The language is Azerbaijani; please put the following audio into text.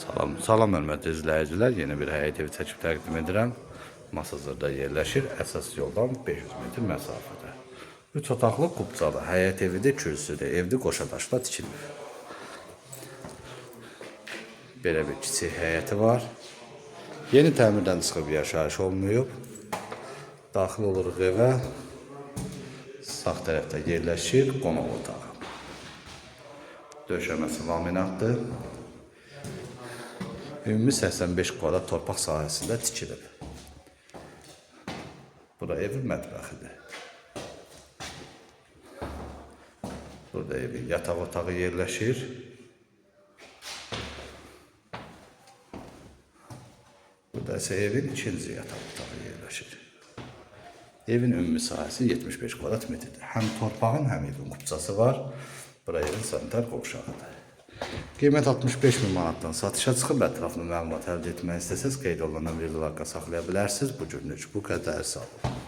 Salam hörmətli izləyicilər, yeni bir həyət evi çəkib təqdim edirəm. Masazırda yerləşir, əsas yoldan 500 metr məsafədə. 3 otaqlı qubcalı həyət evidir, kürsüdür, evdə qoşadaşla tikilib. Belə bir kiçik həyəti var. Yeni təmirdən çıxıb yaşayış olmayıb. Daxil oluruq evə. Sağ tərəfdə yerləşir qonaq otağı. Döşəməsi laminatdır. Ümumi 85 kvadrat torpaq sahəsində tikilib. Burada evin mətbəxidir. Burada evin yataq otağı yerləşir. Burada isə evin ikinci yataq otağı yerləşir. Evin ümumi sahəsi 75 kvadrat metrdir. Həm torpağın, həm evin qubcası var. Bura evin sanitar qovşağıdır. Qiymət 65.000 manatdan satışa çıxıb, ətraflı məlumat əldə etmək istəsəz qeyd olunan bir əlaqə saxlaya bilərsiniz. Bu günlük bu qədər, sağ olun.